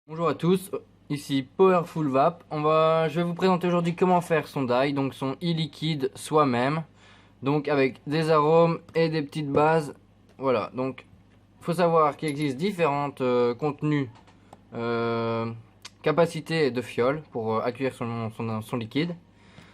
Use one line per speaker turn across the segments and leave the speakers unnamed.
Bonjour à tous, ici Powerful Vap. Je vais vous présenter aujourd'hui comment faire son dye, donc son e-liquide soi-même, donc avec des arômes et des petites bases. Voilà, donc faut savoir qu'il existe différentes contenus, capacités de fiole pour accueillir son liquide.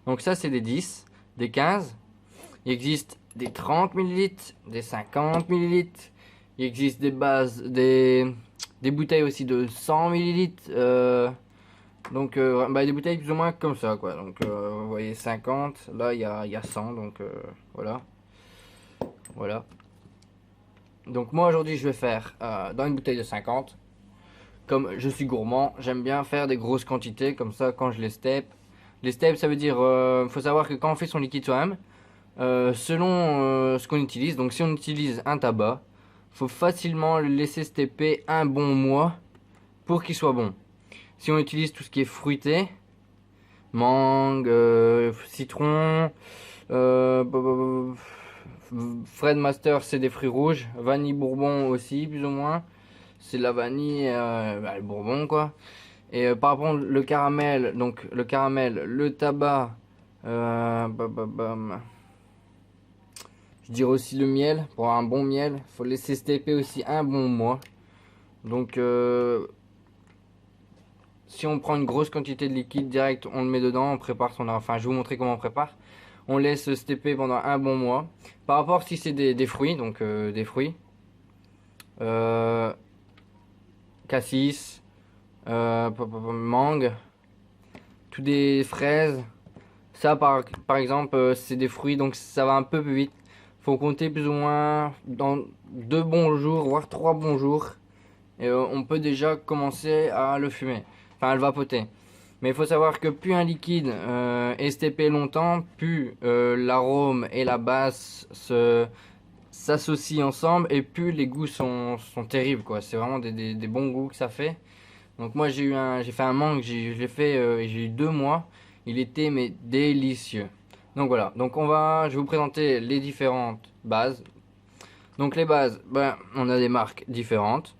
Donc ça c'est des 10, des 15. Il existe des 30 millilitres, des 50 millilitres. Il existe des bases, des bouteilles aussi de 100 millilitres. Des bouteilles plus ou moins comme ça, quoi. Donc, vous voyez 50. Là, il y a 100. Donc, voilà. Voilà. Donc, moi, aujourd'hui, je vais faire dans une bouteille de 50. Comme je suis gourmand, j'aime bien faire des grosses quantités. Comme ça, quand je les step. Les steps, ça veut dire, faut savoir que quand on fait son liquide soi-même, selon ce qu'on utilise, donc si on utilise un tabac, faut facilement le laisser stepper un bon mois pour qu'il soit bon. Si on utilise tout ce qui est fruité, mangue, citron, euh, Fred Master c'est des fruits rouges, vanille bourbon aussi plus ou moins, c'est la vanille, le bourbon quoi. Et par rapport le caramel, donc le caramel, le tabac, euh, bah, bah, bah, je dirais aussi le miel, pour avoir un bon miel, faut laisser stepper aussi un bon mois. Donc si on prend une grosse quantité de liquide direct, on le met dedans, on prépare enfin je vais vous montrer comment on prépare. On laisse stepper pendant un bon mois. Par rapport si c'est des fruits, donc des fruits, euh, cassis, mangue, tout des fraises. Ça par exemple c'est des fruits donc ça va un peu plus vite. Faut compter plus ou moins dans 2 bons jours, voire 3 bons jours. Et on peut déjà commencer à le fumer, enfin à le vapoter. Mais il faut savoir que plus un liquide est STP longtemps, plus l'arôme et la base s'associent ensemble et plus les goûts sont terribles quoi. C'est vraiment des bons goûts que ça fait. Donc moi j'ai fait un mangue, je l'ai fait et j'ai eu 2 mois. Il était mais délicieux. Donc voilà, je vais vous présenter les différentes bases. Donc les bases, ben, on a des marques différentes.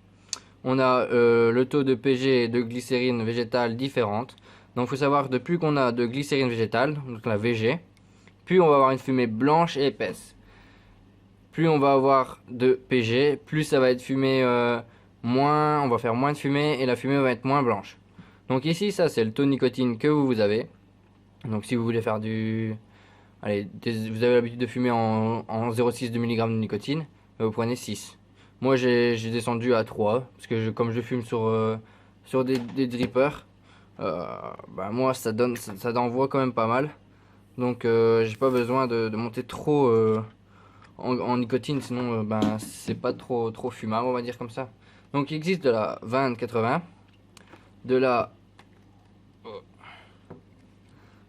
On a le taux de PG et de glycérine végétale différentes. Donc il faut savoir que plus qu'on a de glycérine végétale, donc la VG, plus on va avoir une fumée blanche et épaisse. Plus on va avoir de PG, plus ça va être fumé moins, on va faire moins de fumée et la fumée va être moins blanche. Donc ici ça c'est le taux de nicotine que vous avez. Donc si vous voulez faire vous avez l'habitude de fumer en 0,6 de mg de nicotine, vous prenez 6. Moi j'ai descendu à 3 parce que comme je fume sur des drippers, moi ça envoie quand même pas mal. Donc j'ai pas besoin de monter trop en nicotine, sinon c'est pas trop fumable, on va dire comme ça. Donc il existe de la 20-80, de la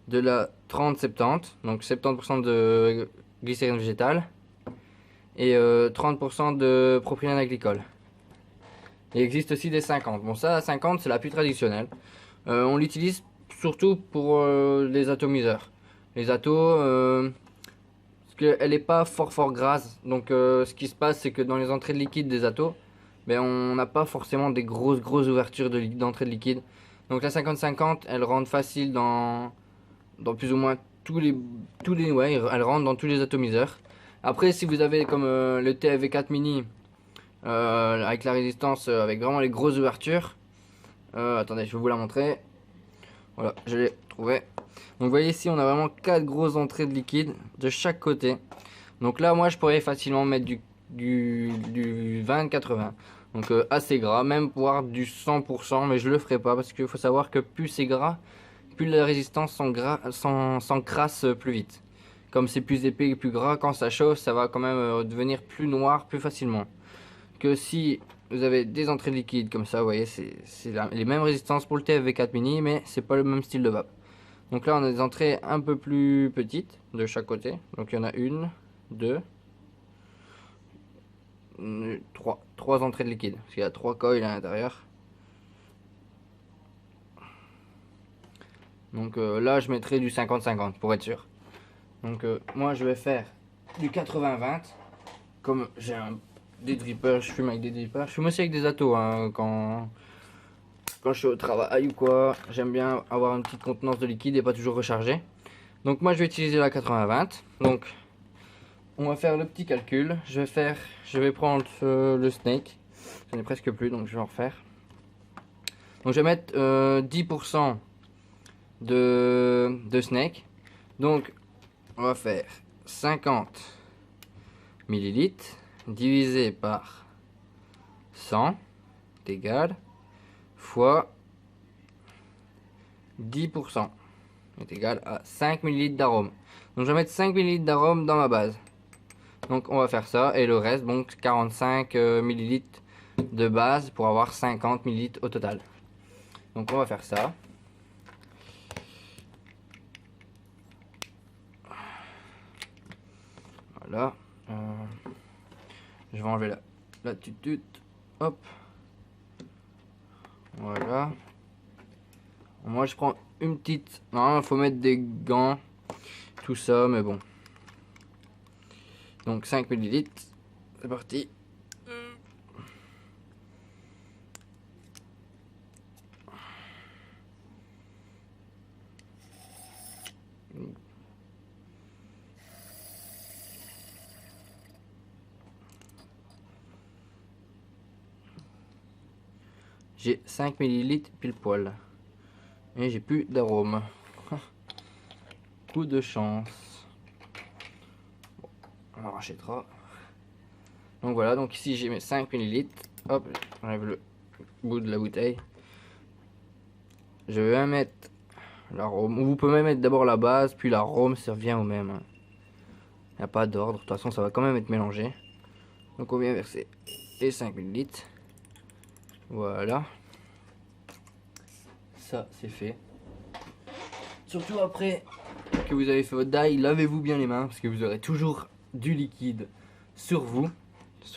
de la 30-70, donc 70% de glycérine végétale et 30% de propylène agricole. Il existe aussi des 50. Bon, ça, la 50, c'est la plus traditionnelle. On l'utilise surtout pour les atomiseurs. Les atos, parce qu'elle n'est pas fort grasse. Donc, ce qui se passe, c'est que dans les entrées de liquide des atos, on n'a pas forcément des grosses ouvertures d'entrée de liquide. Donc, la 50-50, elle rentre facile dans plus ou moins ouais, elle rentre dans tous les atomiseurs. Après, si vous avez comme le TFV4 mini, avec la résistance, avec vraiment les grosses ouvertures, attendez, je vais vous la montrer. Voilà, je l'ai trouvé. Donc vous voyez ici, on a vraiment 4 grosses entrées de liquide de chaque côté. Donc là, moi, je pourrais facilement mettre du 20-80. Donc assez gras, même voire du 100%, mais je le ferai pas parce qu'il faut savoir que plus c'est gras, plus la résistance s'encrasse plus vite. Comme c'est plus épais et plus gras, quand ça chauffe, ça va quand même devenir plus noir plus facilement. Que si vous avez des entrées de liquide comme ça, vous voyez, c'est les mêmes résistances pour le TFV4 mini, mais c'est pas le même style de vape. Donc là, on a des entrées un peu plus petites de chaque côté. Donc il y en a une, deux, trois entrées de liquide. Parce qu'il y a 3 coils à l'intérieur. Donc là, je mettrai du 50-50 pour être sûr. Donc moi, je vais faire du 80-20. Comme j'ai des drippers, je fume avec des drippers. Je fume aussi avec des atos hein, quand je suis au travail ou quoi, j'aime bien avoir une petite contenance de liquide et pas toujours recharger. Donc moi je vais utiliser la 80-20. Donc on va faire le petit calcul. Je vais prendre le snake. J'en ai presque plus donc je vais en refaire. Donc je vais mettre 10% de snake. Donc on va faire 50 millilitres divisé par 100 est égal fois 10% est égal à 5 millilitres d'arôme. Donc je vais mettre 5 millilitres d'arôme dans ma base. Donc on va faire ça et le reste, donc 45 millilitres de base pour avoir 50 millilitres au total. Donc on va faire ça. Voilà. Je vais enlever la tutute. Hop. Voilà. Moi je prends une petite. Non, il faut mettre des gants. Tout ça, mais bon. Donc 5 millilitres. C'est parti. J'ai 5 millilitres pile poil. Et j'ai plus d'arôme. Coup de chance. Bon, on rachètera. Donc voilà, donc ici j'ai mes 5 millilitres. Hop, j'enlève le bout de la bouteille. Je vais mettre l'arôme. Vous pouvez même mettre d'abord la base, puis l'arôme, ça revient au même. Il n'y a pas d'ordre, de toute façon ça va quand même être mélangé. Donc on vient verser les 5 millilitres. Voilà. Ça c'est fait. Surtout après que vous avez fait votre die, lavez-vous bien les mains parce que vous aurez toujours du liquide sur vous.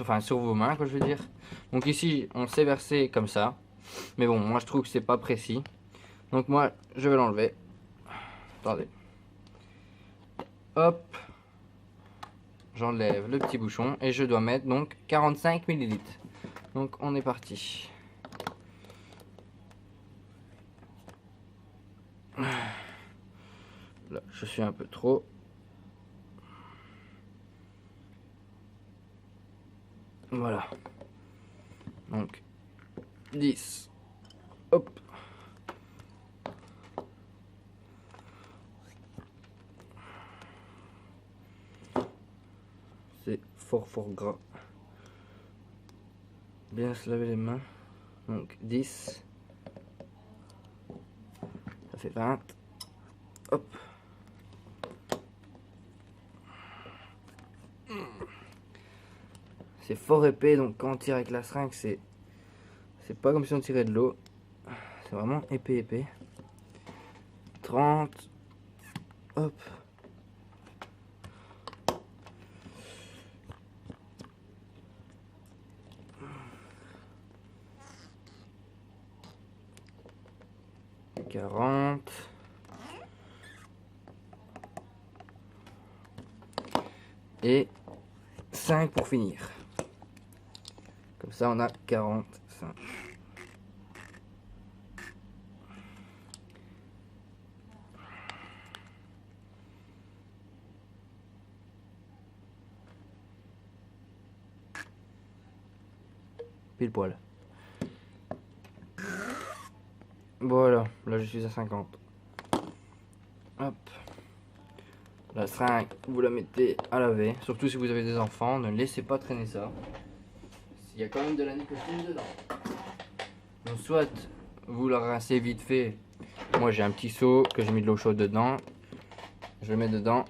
Enfin sur vos mains quoi je veux dire. Donc ici on s'est versé comme ça. Mais bon moi je trouve que c'est pas précis. Donc moi je vais l'enlever. Attendez. Hop. J'enlève le petit bouchon et je dois mettre donc 45 millilitres. Donc on est parti. Là, je suis un peu trop. Voilà. Donc 10. Hop. C'est fort gras. Bien se laver les mains. Donc 10. Ça fait 20. Hop. C'est fort épais, donc quand on tire avec la seringue, c'est pas comme si on tirait de l'eau. C'est vraiment épais. 30. Hop. « 40. Et 5 pour finir. Comme ça, on a 45. Pile poil. Voilà, là je suis à 50. Hop. La seringue, vous la mettez à laver. Surtout si vous avez des enfants, ne laissez pas traîner ça. Il y a quand même de la nicotine dedans. Donc soit vous la rincez vite fait. Moi j'ai un petit seau que j'ai mis de l'eau chaude dedans. Je le mets dedans.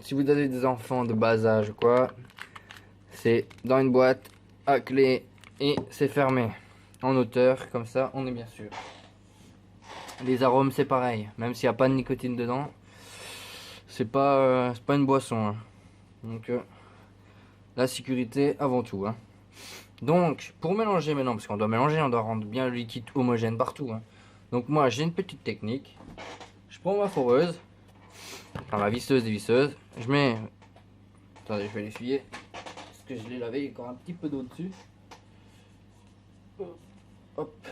Si vous avez des enfants de bas âge ou quoi, c'est dans une boîte à clé et c'est fermé en hauteur, comme ça on est bien sûr. Les arômes c'est pareil, même s'il n'y a pas de nicotine dedans, c'est pas une boisson. Hein. Donc la sécurité avant tout. Hein. Donc pour mélanger maintenant, parce qu'on doit mélanger, on doit rendre bien le liquide homogène partout. Hein. Donc moi j'ai une petite technique. Je prends ma foreuse, enfin ma visseuse dévisseuse, je mets. Attendez, je vais l'essuyer. Parce que je l'ai lavé, il y a encore un petit peu d'eau dessus. Hop.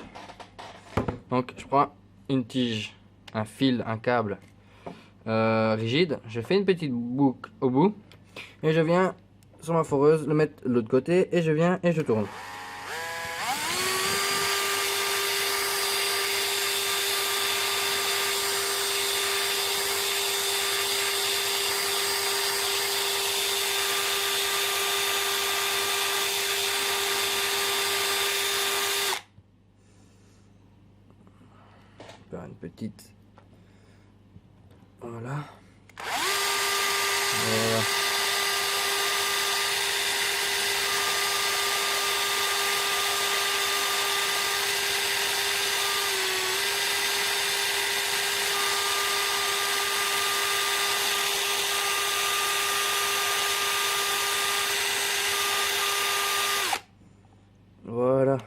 Donc je prends une tige, un fil, un câble rigide. Je fais une petite boucle au bout. Et je viens sur ma foreuse le mettre de l'autre côté. Et je viens et je tourne. Faire une petite, voilà. Voilà. Voilà.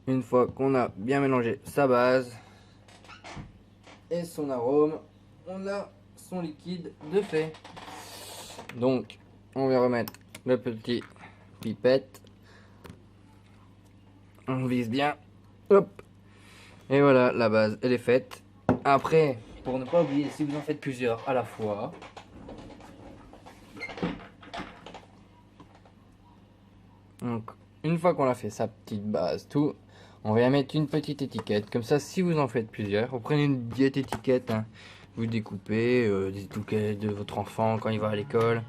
Une fois qu'on a bien mélangé sa base et son arôme, on a son liquide de fait. Donc, on va remettre le petit pipette. On vise bien. Hop. Et voilà, la base, elle est faite. Après, pour ne pas oublier, si vous en faites plusieurs à la fois, donc, une fois qu'on a fait sa petite base, tout, on va y mettre une petite étiquette. Comme ça, si vous en faites plusieurs, vous prenez une vieille étiquette, hein, vous découpez des étiquettes de votre enfant quand il va à l'école.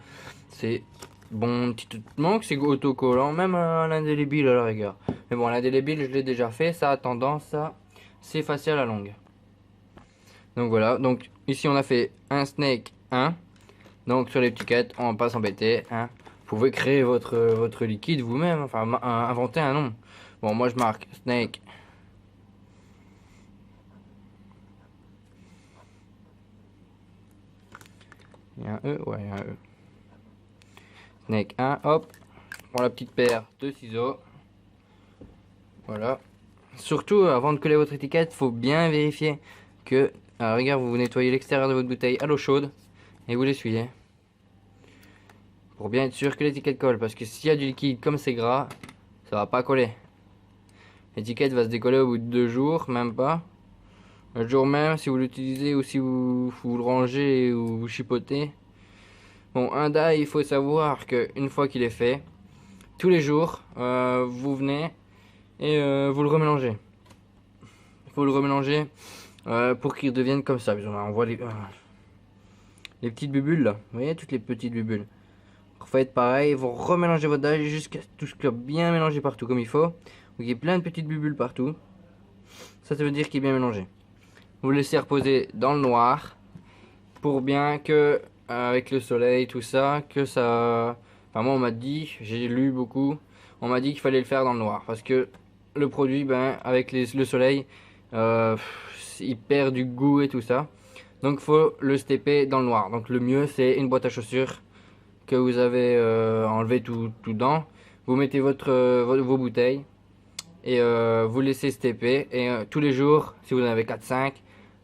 C'est bon, petit manque, c'est autocollant, même à l'indélébile à la rigueur. Mais bon, l'indélébile, je l'ai déjà fait, ça a tendance à s'effacer à la longue. Donc voilà, donc ici on a fait un snake 1. Donc sur l'étiquette, on va pas s'embêter, hein. Vous pouvez créer votre liquide vous-même, enfin inventer un nom. Bon, moi je marque snake. Il y a un E, ouais, il y a un E. Snake 1, hop. Je prends la petite paire de ciseaux. Voilà. Surtout, avant de coller votre étiquette, il faut bien vérifier que, à la rigueur, vous nettoyez l'extérieur de votre bouteille à l'eau chaude et vous l'essuyez. Pour bien être sûr que l'étiquette colle, parce que s'il y a du liquide comme c'est gras, ça va pas coller. L'étiquette va se décoller au bout de 2 jours, même pas. Le jour même, si vous l'utilisez ou si vous le rangez ou vous chipotez. Bon, un die, il faut savoir qu'une fois qu'il est fait, tous les jours, vous venez et vous le remélangez. Il faut le remélanger pour qu'il devienne comme ça. On voit les petites bubules là. Vous voyez, toutes les petites bubules. Vous faites pareil, vous remélangez votre die jusqu'à tout ce qu'il y a bien mélangé partout comme il faut. Donc il y a plein de petites bubules partout. Ça veut dire qu'il est bien mélangé. Vous le laissez reposer dans le noir pour bien que avec le soleil tout ça, que ça. Enfin moi on m'a dit, j'ai lu beaucoup, on m'a dit qu'il fallait le faire dans le noir parce que le produit, ben avec le soleil, il perd du goût et tout ça. Donc faut le stepper dans le noir. Donc le mieux c'est une boîte à chaussures que vous avez enlevé tout dedans. Vous mettez vos bouteilles et vous laissez stepper et tous les jours, si vous en avez 4-5,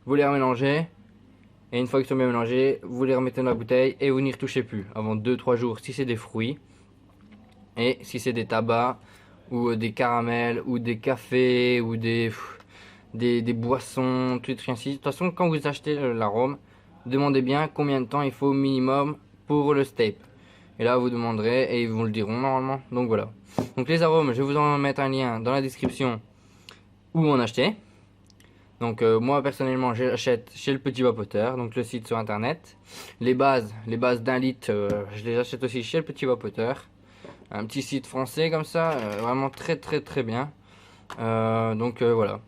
vous les remélangez. Et une fois qu'ils sont bien mélangés, vous les remettez dans la bouteille et vous n'y retouchez plus avant 2-3 jours si c'est des fruits. Et si c'est des tabacs ou des caramels ou des cafés ou des boissons, tout ainsi. De toute façon, quand vous achetez l'arôme, demandez bien combien de temps il faut minimum pour le step. Et là, vous demanderez et ils vous le diront normalement. Donc voilà. Donc les arômes, je vais vous en mettre un lien dans la description où en acheter. Donc moi personnellement j'achète chez le Petit Vapoteur, donc le site sur internet. Les bases d'1 litre, je les achète aussi chez le Petit Vapoteur. Un petit site français comme ça, vraiment très bien. Donc voilà.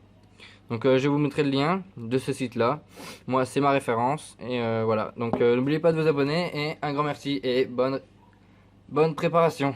Donc je vous mettrai le lien de ce site là. Moi c'est ma référence et voilà. Donc n'oubliez pas de vous abonner et un grand merci et bonne préparation.